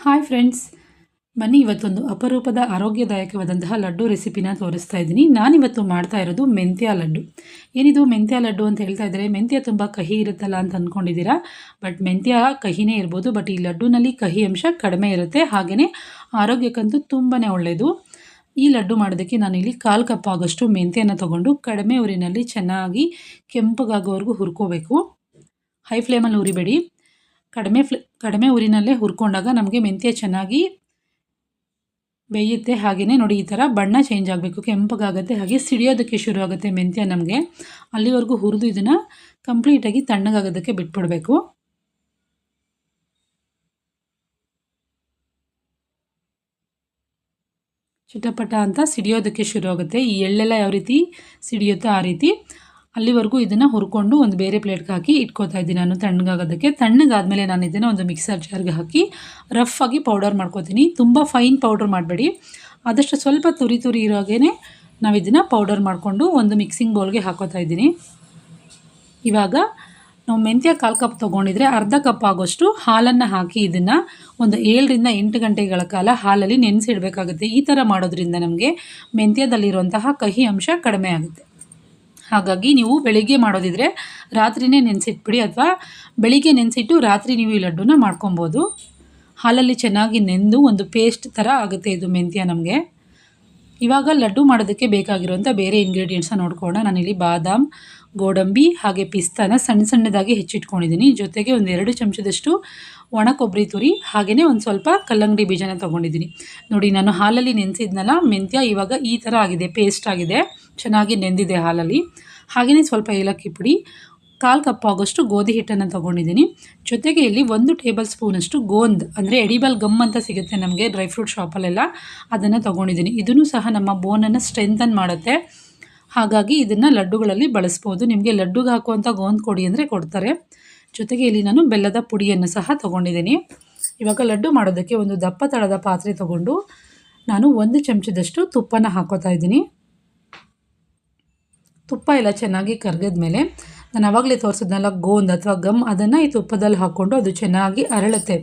Hi friends, ಬನ್ನಿ ಇವತ್ತೊಂದು ಅಪರೂಪದ ಆರೋಗ್ಯದಾಯಕವಾದಂತಹ ಲಡ್ಡು ರೆಸಿಪಿನ ತೋರಿಸ್ತಾ ಇದ್ದೀನಿ. ನಾನಿವತ್ತು ಮಾಡ್ತಾ ಇರೋದು ಮೆಂತ್ಯ ಲಡ್ಡು. ಏನಿದು ಮೆಂತ್ಯ ಲಡ್ಡು ಅಂತ ಹೇಳ್ತಾ ಇದ್ದಾರೆ, ಮೆಂತ್ಯ ತುಂಬ ಕಹಿ ಇರುತ್ತಲ್ಲ ಅಂತ ಅಂದ್ಕೊಂಡಿದ್ದೀರಾ. ಬಟ್ ಮೆಂತ್ಯ ಕಹಿನೇ ಇರ್ಬೋದು, ಬಟ್ ಈ ಲಡ್ಡುನಲ್ಲಿ ಕಹಿ ಅಂಶ ಕಡಿಮೆ ಇರುತ್ತೆ. ಹಾಗೆಯೇ ಆರೋಗ್ಯಕ್ಕಂತೂ ತುಂಬಾ ಒಳ್ಳೆಯದು. ಈ ಲಡ್ಡು ಮಾಡೋದಕ್ಕೆ ನಾನಿಲ್ಲಿ 1/4 ಕಪ್ ಆಗೋಷ್ಟು ಮೆಂತ್ಯನ ತೊಗೊಂಡು ಕಡಿಮೆ ಉರಿನಲ್ಲಿ ಚೆನ್ನಾಗಿ ಕೆಂಪಗಾಗೋವರೆಗೂ ಹುರ್ಕೋಬೇಕು. ಹೈ ಫ್ಲೇಮಲ್ಲಿ ಉರಿಬೇಡಿ, ಕಡಿಮೆ ಉರಿನಲ್ಲೇ ಹುರ್ಕೊಂಡಾಗ ನಮಗೆ ಮೆಂತ್ಯ ಚೆನ್ನಾಗಿ ಬೇಯುತ್ತೆ. ಹಾಗೆಯೇ ನೋಡಿ, ಈ ಥರ ಬಣ್ಣ ಚೇಂಜ್ ಆಗಬೇಕು, ಕೆಂಪಗಾಗುತ್ತೆ. ಹಾಗೆ ಸಿಡಿಯೋದಕ್ಕೆ ಶುರು ಆಗುತ್ತೆ ಮೆಂತ್ಯ ನಮಗೆ. ಅಲ್ಲಿವರೆಗೂ ಹುರಿದು ಇದನ್ನು ಕಂಪ್ಲೀಟಾಗಿ ತಣ್ಣಗಾಗೋದಕ್ಕೆ ಬಿಟ್ಬಿಡಬೇಕು. ಚಿಟಪಟ ಅಂತ ಸಿಡಿಯೋದಕ್ಕೆ ಶುರು ಆಗುತ್ತೆ. ಈ ಎಳ್ಳೆಲ್ಲ ಯಾವ ರೀತಿ ಸಿಡಿಯುತ್ತೋ ಆ ರೀತಿ ಅಲ್ಲಿವರೆಗೂ ಇದನ್ನು ಹುರ್ಕೊಂಡು ಒಂದು ಬೇರೆ ಪ್ಲೇಟ್ಗೆ ಹಾಕಿ ಇಟ್ಕೋತಾ ಇದ್ದೀನಿ ನಾನು ತಣ್ಣಗಾಗೋದಕ್ಕೆ. ತಣ್ಣಗಾದಮೇಲೆ ನಾನು ಇದನ್ನು ಒಂದು ಮಿಕ್ಸರ್ ಜಾರ್ಗೆ ಹಾಕಿ ರಫ್ ಆಗಿ ಪೌಡರ್ ಮಾಡ್ಕೋತೀನಿ. ತುಂಬ ಫೈನ್ ಪೌಡರ್ ಮಾಡಬೇಡಿ, ಆದಷ್ಟು ಸ್ವಲ್ಪ ತುರಿ ಇರೋ ಹಾಗೇ ನಾವು ಇದನ್ನು ಪೌಡರ್ ಮಾಡಿಕೊಂಡು ಒಂದು ಮಿಕ್ಸಿಂಗ್ ಬೌಲ್ಗೆ ಹಾಕೋತಾ ಇದ್ದೀನಿ. ಇವಾಗ ನಾವು ಮೆಂತ್ಯ 1/4 ಕಪ್ ತೊಗೊಂಡಿದ್ರೆ ಅರ್ಧ ಕಪ್ ಆಗೋಷ್ಟು ಹಾಲನ್ನು ಹಾಕಿ ಇದನ್ನು ಒಂದು 7 ರಿಂದ 8 ಗಂಟೆಗಳ ಕಾಲ ಹಾಲಲ್ಲಿ ನೆನೆಸಿಡಬೇಕಾಗುತ್ತೆ. ಈ ಥರ ಮಾಡೋದ್ರಿಂದ ನಮಗೆ ಮೆಂತ್ಯದಲ್ಲಿರುವಂತಹ ಕಹಿ ಅಂಶ ಕಡಿಮೆ ಆಗುತ್ತೆ. ಹಾಗಾಗಿ ನೀವು ಬೆಳಿಗ್ಗೆ ಮಾಡೋದಿದ್ರೆ ರಾತ್ರಿಯೇ ನೆನೆಸಿಟ್ಬಿಡಿ, ಅಥವಾ ಬೆಳಿಗ್ಗೆ ನೆನೆಸಿಟ್ಟು ರಾತ್ರಿ ನೀವು ಈ ಲಡ್ಡುನ ಮಾಡ್ಕೊಬೋದು. ಹಾಲಲ್ಲಿ ಚೆನ್ನಾಗಿ ನೆಂದು ಒಂದು ಪೇಸ್ಟ್ ಥರ ಆಗುತ್ತೆ ಇದು ಮೆಂತ್ಯ ನಮಗೆ. ಇವಾಗ ಲಡ್ಡು ಮಾಡೋದಕ್ಕೆ ಬೇಕಾಗಿರುವಂಥ ಬೇರೆ ಇಂಗ್ರೀಡಿಯೆಂಟ್ಸನ್ನ ನೋಡ್ಕೊಳ್ಳೋಣ. ನಾನಿಲ್ಲಿ ಬಾದಾಮ್, ಗೋಡಂಬಿ ಹಾಗೆ ಪಿಸ್ತಾನ ಸಣ್ಣದಾಗಿ ಹೆಚ್ಚಿಟ್ಕೊಂಡಿದ್ದೀನಿ. ಜೊತೆಗೆ ಒಂದು 2 ಚಮಚದಷ್ಟು ಒಣ ಕೊಬ್ಬರಿ ತುರಿ, ಹಾಗೆಯೇ ಒಂದು ಸ್ವಲ್ಪ ಕಲ್ಲಂಗಡಿ ಬೀಜನ ತೊಗೊಂಡಿದ್ದೀನಿ. ನೋಡಿ, ನಾನು ಹಾಲಲ್ಲಿ ನೆನೆಸಿದ್ನಲ್ಲ ಮೆಂತ್ಯ, ಇವಾಗ ಈ ಥರ ಆಗಿದೆ, ಪೇಸ್ಟ್ ಆಗಿದೆ, ಚೆನ್ನಾಗಿ ನೆಂದಿದೆ ಹಾಲಲ್ಲಿ. ಹಾಗೆಯೇ ಸ್ವಲ್ಪ ಏಲಕ್ಕಿ ಪುಡಿ, 1/4 ಕಪ್ ಆಗೋಷ್ಟು ಗೋಧಿ ಹಿಟ್ಟನ್ನು ತೊಗೊಂಡಿದ್ದೀನಿ. ಜೊತೆಗೆ ಇಲ್ಲಿ 1 ಟೇಬಲ್ ಸ್ಪೂನಷ್ಟು ಗೋಂದ್ ಅಂದರೆ ಎಡಿಬಲ್ ಗಮ್ ಅಂತ ಸಿಗುತ್ತೆ ನಮಗೆ ಡ್ರೈ ಫ್ರೂಟ್ ಶಾಪಲ್ಲೆಲ್ಲ, ಅದನ್ನು ತೊಗೊಂಡಿದ್ದೀನಿ. ಇದನ್ನು ಸಹ ನಮ್ಮ ಬೋನನ್ನು ಸ್ಟ್ರೆಂಥನ್ ಮಾಡುತ್ತೆ. ಹಾಗಾಗಿ ಇದನ್ನು ಲಡ್ಡುಗಳಲ್ಲಿ ಬಳಸ್ಬೋದು. ನಿಮಗೆ ಲಡ್ಡುಗೆ ಹಾಕುವಂಥ ಗೋಂದ್ ಕೊಡಿ ಅಂದರೆ ಕೊಡ್ತಾರೆ. ಜೊತೆಗೆ ಇಲ್ಲಿ ನಾನು ಬೆಲ್ಲದ ಪುಡಿಯನ್ನು ಸಹ ತೊಗೊಂಡಿದ್ದೀನಿ. ಇವಾಗ ಲಡ್ಡು ಮಾಡೋದಕ್ಕೆ ಒಂದು ದಪ್ಪ ತಳದ ಪಾತ್ರೆ ತೊಗೊಂಡು ನಾನು 1 ಚಮಚದಷ್ಟು ತುಪ್ಪನ ಹಾಕೋತಾ ಇದ್ದೀನಿ. ತುಪ್ಪ ಎಲ್ಲ ಚೆನ್ನಾಗಿ ಕರಗಿದ್ಮೇಲೆ ನಾನು ಆವಾಗಲೇ ತೋರಿಸಿದ್ನಲ್ಲ ಗೋಂದ್ ಅಥವಾ ಗಮ್, ಅದನ್ನು ಈ ತುಪ್ಪದಲ್ಲಿ ಹಾಕ್ಕೊಂಡು ಅದು ಚೆನ್ನಾಗಿ ಅರಳುತ್ತೆ.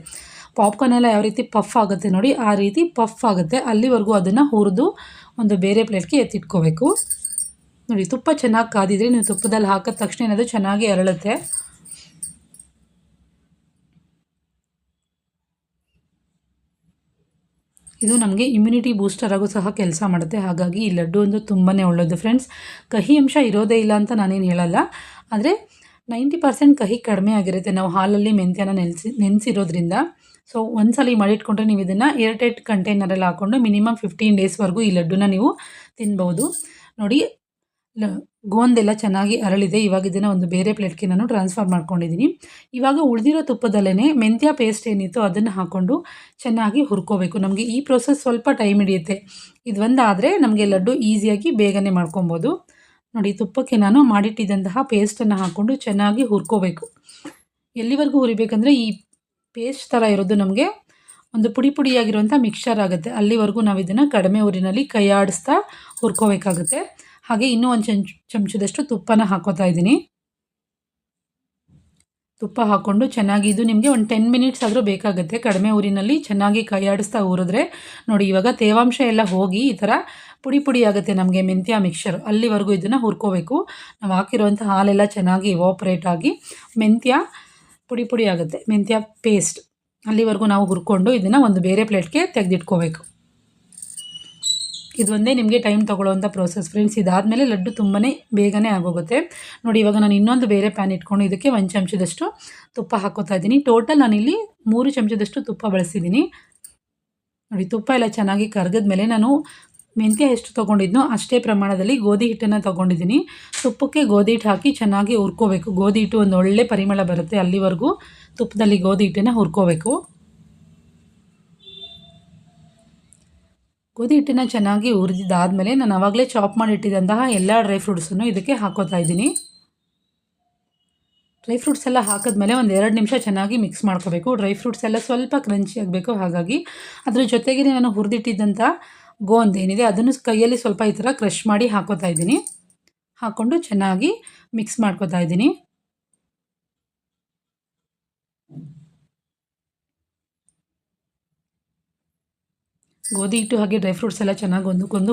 ಪಾಪ್ಕಾರ್ನ್ ಎಲ್ಲ ಯಾವ ರೀತಿ ಪಫ್ ಆಗುತ್ತೆ ನೋಡಿ, ಆ ರೀತಿ ಪಫ್ ಆಗುತ್ತೆ. ಅಲ್ಲಿವರೆಗೂ ಅದನ್ನು ಹುರಿದು ಒಂದು ಬೇರೆ ಪ್ಲೇಟ್ಗೆ ಎತ್ತಿಟ್ಕೋಬೇಕು. ನೋಡಿ, ತುಪ್ಪ ಚೆನ್ನಾಗಿ ಕಾದಿದ್ರೆ ನೀವು ತುಪ್ಪದಲ್ಲಿ ಹಾಕಿದ ತಕ್ಷಣ ಅದು ಚೆನ್ನಾಗಿ ಅರಳುತ್ತೆ. ಇದು ನಮಗೆ ಇಮ್ಯುನಿಟಿ ಬೂಸ್ಟರ್ ಆಗು ಸಹ ಕೆಲಸ ಮಾಡುತ್ತೆ. ಹಾಗಾಗಿ ಈ ಲಡ್ಡು ಒಂದು ತುಂಬಾ ಒಳ್ಳೆಯದು ಫ್ರೆಂಡ್ಸ್. ಕಹಿ ಅಂಶ ಇರೋದೇ ಇಲ್ಲ ಅಂತ ನಾನೇನು ಹೇಳಲ್ಲ, ಆದರೆ 90% ಕಹಿ ಕಡಿಮೆ ಆಗಿರುತ್ತೆ ನಾವು ಹಾಲಲ್ಲಿ ಮೆಂತ್ಯನ ನೆನೆಸಿರೋದ್ರಿಂದ. ಸೊ ಒಂದ್ಸಲ ಮಾಡಿಟ್ಕೊಂಡ್ರೆ ನೀವು ಇದನ್ನು ಏರ್ಟೈಟ್ ಕಂಟೈನರಲ್ಲಿ ಹಾಕ್ಕೊಂಡು ಮಿನಿಮಮ್ 15 ಡೇಸ್ವರೆಗೂ ಈ ಲಡ್ಡುನ ನೀವು ತಿನ್ಬೋದು. ನೋಡಿ, ಗೋಂದೆಲ್ಲ ಚೆನ್ನಾಗಿ ಅರಳಿದೆ. ಇವಾಗ ಇದನ್ನು ಒಂದು ಬೇರೆ ಪ್ಲೇಟ್ಗೆ ನಾನು ಟ್ರಾನ್ಸ್ಫರ್ ಮಾಡ್ಕೊಂಡಿದ್ದೀನಿ. ಇವಾಗ ಉಳಿದಿರೋ ತುಪ್ಪದಲ್ಲೇ ಮೆಂತ್ಯ ಪೇಸ್ಟ್ ಏನಿತ್ತು ಅದನ್ನು ಹಾಕ್ಕೊಂಡು ಚೆನ್ನಾಗಿ ಹುರ್ಕೋಬೇಕು. ನಮಗೆ ಈ ಪ್ರೋಸೆಸ್ ಸ್ವಲ್ಪ ಟೈಮ್ ಹಿಡಿಯುತ್ತೆ. ಇದು ಒಂದಾದರೆ ನಮಗೆ ಲಡ್ಡು ಈಸಿಯಾಗಿ ಬೇಗನೆ ಮಾಡ್ಕೊಬೋದು. ನೋಡಿ, ತುಪ್ಪಕ್ಕೆ ನಾನು ಮಾಡಿಟ್ಟಿದ್ದಂತಹ ಪೇಸ್ಟನ್ನು ಹಾಕ್ಕೊಂಡು ಚೆನ್ನಾಗಿ ಹುರ್ಕೋಬೇಕು. ಎಲ್ಲಿವರೆಗೂ ಹುರಿಬೇಕಂದ್ರೆ ಈ ಪೇಸ್ಟ್ ಥರ ಇರೋದು ನಮಗೆ ಒಂದು ಪುಡಿಯಾಗಿರುವಂಥ ಮಿಕ್ಸ್ಚರ್ ಆಗುತ್ತೆ. ಅಲ್ಲಿವರೆಗೂ ನಾವು ಇದನ್ನು ಕಡಿಮೆ ಊರಿನಲ್ಲಿ ಕೈ ಆಡಿಸ್ತಾ ಹುರ್ಕೋಬೇಕಾಗುತ್ತೆ. ಹಾಗೆ ಇನ್ನೂ ಒಂದು ಚಮಚದಷ್ಟು ತುಪ್ಪನ ಹಾಕೋತಾ ಇದ್ದೀನಿ. ತುಪ್ಪ ಹಾಕ್ಕೊಂಡು ಚೆನ್ನಾಗಿ ಇದು ನಿಮಗೆ ಒಂದು 10 ಮಿನಿಟ್ಸ್ ಆದರೂ ಬೇಕಾಗುತ್ತೆ ಕಡಿಮೆ ಊರಿನಲ್ಲಿ ಚೆನ್ನಾಗಿ ಕೈ ಆಡಿಸ್ತಾ ಹುರಿದ್ರೆ. ನೋಡಿ, ಇವಾಗ ತೇವಾಂಶ ಎಲ್ಲ ಹೋಗಿ ಈ ಥರ ಪುಡಿ ಆಗುತ್ತೆ ನಮಗೆ ಮೆಂತ್ಯ ಮಿಕ್ಸ್ಚರ್. ಅಲ್ಲಿವರೆಗೂ ಇದನ್ನು ಹುರ್ಕೋಬೇಕು. ನಾವು ಹಾಕಿರುವಂಥ ಹಾಲೆಲ್ಲ ಚೆನ್ನಾಗಿ ಇವಾಪ್ರೇಟ್ ಆಗಿ ಮೆಂತ್ಯ ಪುಡಿ ಆಗುತ್ತೆ, ಮೆಂತ್ಯ ಪೇಸ್ಟ್. ಅಲ್ಲಿವರೆಗೂ ನಾವು ಹುರ್ಕೊಂಡು ಇದನ್ನು ಒಂದು ಬೇರೆ ಪ್ಲೇಟ್ಗೆ ತೆಗೆದಿಟ್ಕೋಬೇಕು. ಇದು ಒಂದೇ ನಿಮಗೆ ಟೈಮ್ ತೊಗೊಳ್ಳೋವಂಥ ಪ್ರೋಸೆಸ್ ಫ್ರೆಂಡ್ಸ್. ಇದಾದಮೇಲೆ ಲಡ್ಡು ತುಂಬಾ ಬೇಗನೆ ಆಗೋಗುತ್ತೆ. ನೋಡಿ, ಇವಾಗ ನಾನು ಇನ್ನೊಂದು ಬೇರೆ ಪ್ಯಾನ್ ಇಟ್ಕೊಂಡು ಇದಕ್ಕೆ 1 ಚಮಚದಷ್ಟು ತುಪ್ಪ ಹಾಕೋತಾ ಇದ್ದೀನಿ. ಟೋಟಲ್ ನಾನಿಲ್ಲಿ 3 ಚಮಚದಷ್ಟು ತುಪ್ಪ ಬಳಸಿದ್ದೀನಿ. ನೋಡಿ, ತುಪ್ಪ ಎಲ್ಲ ಚೆನ್ನಾಗಿ ಕರಗಿದ್ಮೇಲೆ ನಾನು ಮೆಂತ್ಯ ಎಷ್ಟು ತೊಗೊಂಡಿದ್ನೋ ಅಷ್ಟೇ ಪ್ರಮಾಣದಲ್ಲಿ ಗೋಧಿ ಹಿಟ್ಟನ್ನು ತೊಗೊಂಡಿದ್ದೀನಿ. ತುಪ್ಪಕ್ಕೆ ಗೋಧಿ ಹಿಟ್ಟು ಹಾಕಿ ಚೆನ್ನಾಗಿ ಹುರ್ಕೋಬೇಕು. ಗೋಧಿ ಹಿಟ್ಟು ಒಂದು ಒಳ್ಳೆ ಪರಿಮಳ ಬರುತ್ತೆ, ಅಲ್ಲಿವರೆಗೂ ತುಪ್ಪದಲ್ಲಿ ಗೋಧಿ ಹಿಟ್ಟನ್ನು ಹುರ್ಕೋಬೇಕು. ಗೋಧಿ ಹಿಟ್ಟನ್ನು ಚೆನ್ನಾಗಿ ಹುರಿದಾದಮೇಲೆ ನಾನು ಆವಾಗಲೇ ಚಾಪ್ ಮಾಡಿಟ್ಟಿದ್ದಂತಹ ಎಲ್ಲ ಡ್ರೈ ಫ್ರೂಟ್ಸನ್ನು ಇದಕ್ಕೆ ಹಾಕೋತಾ ಇದ್ದೀನಿ. ಡ್ರೈ ಫ್ರೂಟ್ಸ್ ಎಲ್ಲ ಹಾಕಿದ್ಮೇಲೆ ಒಂದು 2 ನಿಮಿಷ ಚೆನ್ನಾಗಿ ಮಿಕ್ಸ್ ಮಾಡ್ಕೋಬೇಕು. ಡ್ರೈ ಫ್ರೂಟ್ಸ್ ಎಲ್ಲ ಸ್ವಲ್ಪ ಕ್ರಂಚಿ ಆಗಬೇಕು. ಹಾಗಾಗಿ ಅದ್ರ ಜೊತೆಗೆ ನಾನು ಹುರಿದಿಟ್ಟಿದ್ದಂಥ ಗೋಂದ್ ಏನಿದೆ ಅದನ್ನು ಕೈಯಲ್ಲಿ ಸ್ವಲ್ಪ ಈ ಥರ ಕ್ರಷ್ ಮಾಡಿ ಹಾಕೋತಾ ಇದ್ದೀನಿ. ಹಾಕ್ಕೊಂಡು ಚೆನ್ನಾಗಿ ಮಿಕ್ಸ್ ಮಾಡ್ಕೋತಾ ಇದ್ದೀನಿ. ಗೋಧಿ ಹಿಟ್ಟು ಹಾಗೆ ಡ್ರೈ ಫ್ರೂಟ್ಸ್ ಎಲ್ಲ ಚೆನ್ನಾಗಿ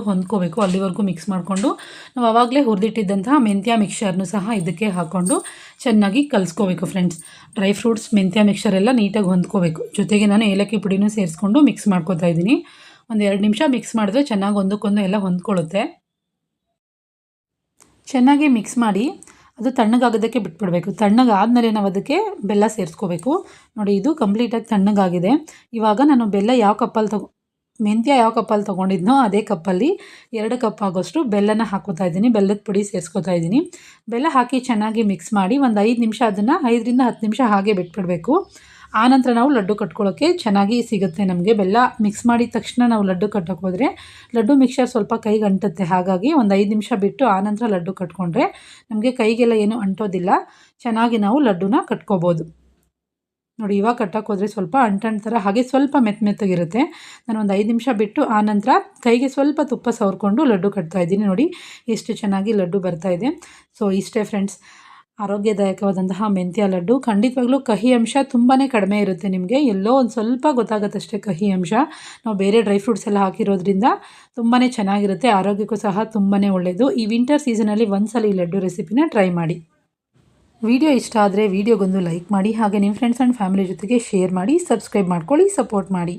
ಹೊಂದ್ಕೋಬೇಕು. ಅಲ್ಲಿವರೆಗೂ ಮಿಕ್ಸ್ ಮಾಡಿಕೊಂಡು ನಾವು ಆವಾಗಲೇ ಹುರಿದಿಟ್ಟಿದ್ದಂತಹ ಮೆಂತ್ಯ ಮಿಕ್ಸ್ಚರ್ನು ಸಹ ಇದಕ್ಕೆ ಹಾಕ್ಕೊಂಡು ಚೆನ್ನಾಗಿ ಕಲಿಸ್ಕೋಬೇಕು ಫ್ರೆಂಡ್ಸ್. ಡ್ರೈ ಫ್ರೂಟ್ಸ್ ಮೆಂತ್ಯ ಮಿಕ್ಸ್ಚರ್ ಎಲ್ಲ ನೀಟಾಗಿ ಹೊಂದ್ಕೋಬೇಕು. ಜೊತೆಗೆ ನಾನು ಏಲಕ್ಕಿ ಪುಡಿನೂ ಸೇರಿಸ್ಕೊಂಡು ಮಿಕ್ಸ್ ಮಾಡ್ಕೋತಾ ಇದ್ದೀನಿ. ಒಂದು 2 ನಿಮಿಷ ಮಿಕ್ಸ್ ಮಾಡಿದ್ರೆ ಚೆನ್ನಾಗಿ ಒಂದಕ್ಕೊಂದು ಎಲ್ಲ ಹೊಂದ್ಕೊಳ್ಳುತ್ತೆ. ಚೆನ್ನಾಗಿ ಮಿಕ್ಸ್ ಮಾಡಿ ಅದು ತಣ್ಣಗಾಗೋದಕ್ಕೆ ಬಿಟ್ಬಿಡಬೇಕು. ತಣ್ಣಗಾದಮೇಲೆ ನಾವು ಅದಕ್ಕೆ ಬೆಲ್ಲ ಸೇರಿಸ್ಕೋಬೇಕು. ನೋಡಿ, ಇದು ಕಂಪ್ಲೀಟಾಗಿ ತಣ್ಣಗಾಗಿದೆ. ಇವಾಗ ನಾನು ಬೆಲ್ಲ ಮೆಂತ್ಯ ಯಾವ ಕಪ್ಪಲ್ಲಿ ತೊಗೊಂಡಿದ್ನೋ ಅದೇ ಕಪ್ಪಲ್ಲಿ 2 ಕಪ್ ಆಗೋಷ್ಟು ಬೆಲ್ಲನ ಹಾಕ್ಕೋತಾ ಇದ್ದೀನಿ. ಬೆಲ್ಲದ ಪುಡಿ ಸೇರಿಸ್ಕೋತಾ ಇದ್ದೀನಿ. ಬೆಲ್ಲ ಹಾಕಿ ಚೆನ್ನಾಗಿ ಮಿಕ್ಸ್ ಮಾಡಿ ಒಂದು 5 ನಿಮಿಷ ಅದನ್ನು 5ರಿಂದ 10 ನಿಮಿಷ ಹಾಗೆ ಬಿಟ್ಬಿಡಬೇಕು. ಆನಂತರ ನಾವು ಲಡ್ಡು ಕಟ್ಕೊಳ್ಳೋಕ್ಕೆ ಚೆನ್ನಾಗಿ ಸಿಗುತ್ತೆ ನಮಗೆ. ಬೆಲ್ಲ ಮಿಕ್ಸ್ ಮಾಡಿದ ತಕ್ಷಣ ನಾವು ಲಡ್ಡು ಕಟ್ಟೋಕೆ ಹೋದರೆ ಲಡ್ಡು ಮಿಕ್ಸ್ಚರ್ ಸ್ವಲ್ಪ ಕೈಗೆ ಅಂಟುತ್ತೆ. ಹಾಗಾಗಿ ಒಂದು 5 ನಿಮಿಷ ಬಿಟ್ಟು ಆನಂತರ ಲಡ್ಡು ಕಟ್ಕೊಂಡ್ರೆ ನಮಗೆ ಕೈಗೆಲ್ಲ ಏನೂ ಅಂಟೋದಿಲ್ಲ. ಚೆನ್ನಾಗಿ ನಾವು ಲಡ್ಡುನ ಕಟ್ಕೋಬೋದು. ನೋಡಿ, ಇವಾಗ ಕಟ್ಟೋಕೆ ಹೋದರೆ ಸ್ವಲ್ಪ ಅಂಟು ಥರ ಹಾಗೆ ಸ್ವಲ್ಪ ಮೆತ್ತಗಿರುತ್ತೆ. ನಾನು ಒಂದು 5 ನಿಮಿಷ ಬಿಟ್ಟು ಆನಂತರ ಕೈಗೆ ಸ್ವಲ್ಪ ತುಪ್ಪ ಸವರ್ಕೊಂಡು ಲಡ್ಡು ಕಟ್ತಾಯಿದ್ದೀನಿ. ನೋಡಿ ಎಷ್ಟು ಚೆನ್ನಾಗಿ ಲಡ್ಡು ಬರ್ತಾಯಿದೆ. ಸೊ ಇಷ್ಟೇ ಫ್ರೆಂಡ್ಸ್, ಆರೋಗ್ಯದಾಯಕವಾದಂತಹ ಮೆಂತ್ಯ ಲಡ್ಡು. ಖಂಡಿತವಾಗ್ಲೂ ಕಹಿ ಅಂಶ ತುಂಬಾ ಕಡಿಮೆ ಇರುತ್ತೆ. ನಿಮಗೆ ಎಲ್ಲೋ ಒಂದು ಸ್ವಲ್ಪ ಗೊತ್ತಾಗುತ್ತಷ್ಟೇ ಕಹಿ ಅಂಶ. ನಾವು ಬೇರೆ ಡ್ರೈ ಫ್ರೂಟ್ಸ್ ಎಲ್ಲ ಹಾಕಿರೋದ್ರಿಂದ ತುಂಬಾ ಚೆನ್ನಾಗಿರುತ್ತೆ. ಆರೋಗ್ಯಕ್ಕೂ ಸಹ ತುಂಬಾ ಒಳ್ಳೆಯದು. ಈ ವಿಂಟರ್ ಸೀಸನಲ್ಲಿ ಒಂದ್ಸಲ ಈ ಲಡ್ಡು ರೆಸಿಪಿನ ಟ್ರೈ ಮಾಡಿ. ವಿಡಿಯೋ ಇಷ್ಟ ಆದರೆ ವಿಡಿಯೋಗೊಂದು ಲೈಕ್ ಮಾಡಿ, ಹಾಗೆ ನಿಮ್ಮ ಫ್ರೆಂಡ್ಸ್ ಆ್ಯಂಡ್ ಫ್ಯಾಮಿಲಿ ಜೊತೆಗೆ ಶೇರ್ ಮಾಡಿ, ಸಬ್ಸ್ಕ್ರೈಬ್ ಮಾಡ್ಕೊಳ್ಳಿ, ಸಪೋರ್ಟ್ ಮಾಡಿ.